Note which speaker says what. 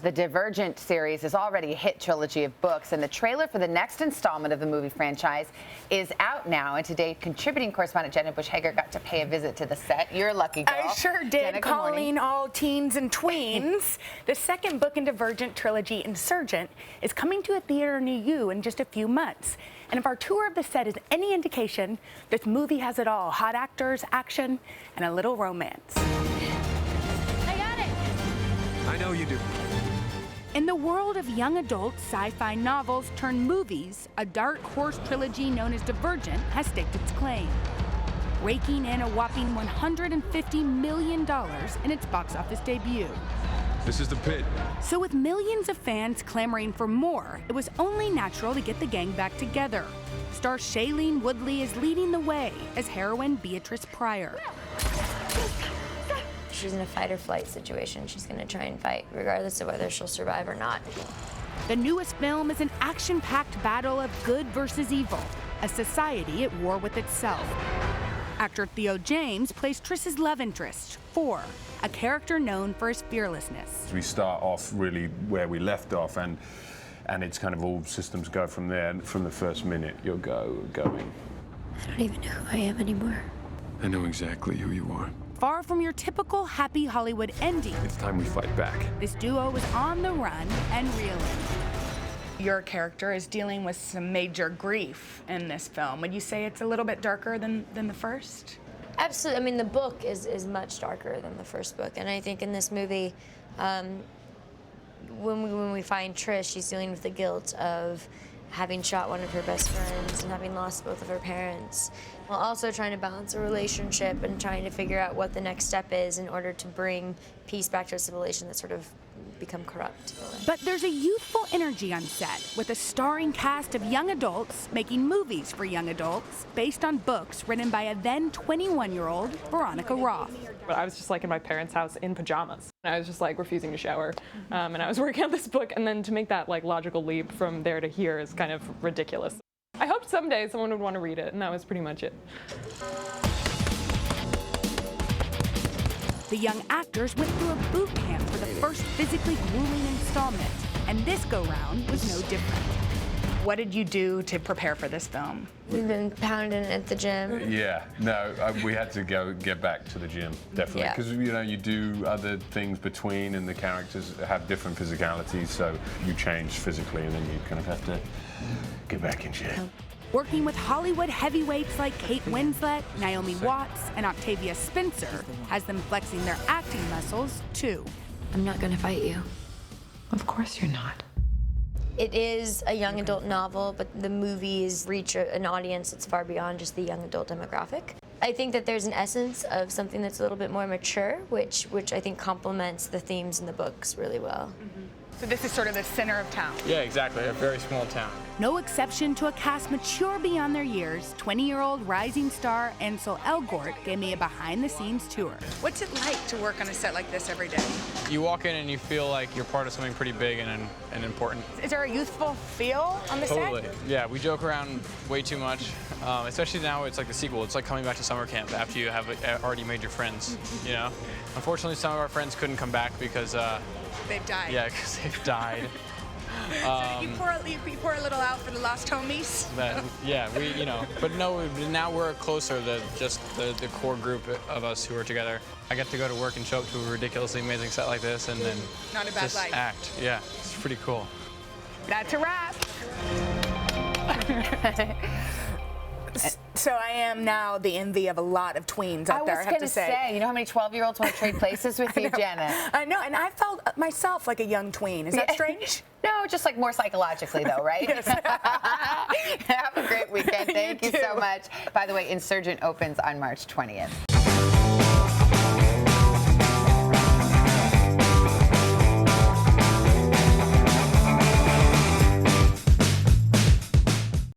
Speaker 1: The Divergent series is already a hit trilogy of books, and the trailer for the next installment of the movie franchise is out now. And today, contributing correspondent Jenna Bush Hager got to pay a visit to the set. You're a lucky girl.
Speaker 2: I sure did,
Speaker 1: Jenna,
Speaker 2: calling all teens and tweens. The second book in Divergent trilogy, Insurgent, is coming to a theater near you in just a few months. And if our tour of the set is any indication, this movie has it all: hot actors, action, and a little romance.
Speaker 3: I got it!
Speaker 4: I know you do.
Speaker 2: In the world of young adult sci-fi novels turned movies, a dark horse trilogy known as Divergent has staked its claim, raking in a whopping $150 million in its box office debut.
Speaker 4: This is the pit.
Speaker 2: So with millions of fans clamoring for more, it was only natural to get the gang back together. Star Shailene Woodley is leading the way as heroine Beatrice Pryor.
Speaker 3: She's in a fight or flight situation. She's going to try and fight, regardless of whether she'll survive or not.
Speaker 2: The newest film is an action-packed battle of good versus evil, a society at war with itself. Actor Theo James plays Triss's love interest, Four, a character known for his fearlessness.
Speaker 5: We start off really where we left off, and it's kind of all systems go from there. From the first minute, you're going.
Speaker 3: I don't even know who I am anymore.
Speaker 4: I know exactly who you are.
Speaker 2: Far from your typical happy Hollywood ending,
Speaker 4: It's time we fight back.
Speaker 2: this duo is on the run and reeling. Your character is dealing with some major grief in this film. Would you say it's a little bit darker than the first?
Speaker 3: Absolutely. I mean, the book is much darker than the first book. And I think in this movie, when we find Trish, she's dealing with the guilt of having shot one of her best friends and having lost both of her parents, while also trying to balance a relationship and trying to figure out what the next step is in order to bring peace back to a civilization that's sort of become corrupt.
Speaker 2: But there's a youthful energy on set, with a starring cast of young adults making movies for young adults based on books written by a then 21-year-old Veronica Roth.
Speaker 6: But I was just like in my parents' house in pajamas. I was just like refusing to shower, and I was working on this book, and then to make that like logical leap from there to here is kind of ridiculous. I hoped someday someone would want to read it, and that was pretty much it.
Speaker 2: The young actors went through a boot camp for the first physically grueling installment, and this go-round was no different. What did you do to prepare for this film?
Speaker 3: We've been pounding at the gym.
Speaker 5: Yeah, no, we had to get back to the gym, definitely,
Speaker 3: Yeah.
Speaker 5: because you do other things between, and the characters have different physicalities, so you change physically, and then you kind of have to get back in shape.
Speaker 2: Working with Hollywood heavyweights like Kate Winslet, Naomi Watts, and Octavia Spencer has them flexing their acting muscles, too.
Speaker 3: I'm not going to fight you.
Speaker 7: Of course you're not.
Speaker 3: It is a young adult novel, but the movies reach an audience that's far beyond just the young adult demographic. I think that there's an essence of something that's a little bit more mature, which I think complements the themes in the books really well.
Speaker 2: So this is sort of the center of town.
Speaker 8: Yeah, exactly. A very small town.
Speaker 2: No exception to a cast mature beyond their years. 20-year-old rising star Ansel Elgort gave me a behind-the-scenes tour.
Speaker 9: What's it like to work on a set like this every day?
Speaker 8: You walk in and you feel like you're part of something pretty big and important.
Speaker 2: Is there a youthful feel on the
Speaker 8: Totally.
Speaker 2: set?
Speaker 8: Yeah, we joke around way too much. Especially now, it's like the sequel. It's like coming back to summer camp after you have already made your friends, you know? Unfortunately, some of our friends couldn't come back because...
Speaker 9: They've died.
Speaker 8: Yeah, because they've died.
Speaker 9: So you pour a little out for the lost homies?
Speaker 8: Yeah, but no, now we're closer than just the core group of us who are together. I get to go to work and show up to a ridiculously amazing set like this and then
Speaker 9: Not a bad
Speaker 8: just
Speaker 9: life.
Speaker 8: act. Yeah, it's pretty cool.
Speaker 2: That's a wrap. So I am now the envy of a lot of tweens out there, I have to say.
Speaker 1: I was going to say, you know how many 12-year-olds want to trade places with you, Jenna?
Speaker 2: I know, and I felt myself like a young tween. Is that strange?
Speaker 1: No, just like more psychologically, though, right?
Speaker 2: Yes.
Speaker 1: Have a great weekend. Thank you so much. By the way, Insurgent opens on March 20th.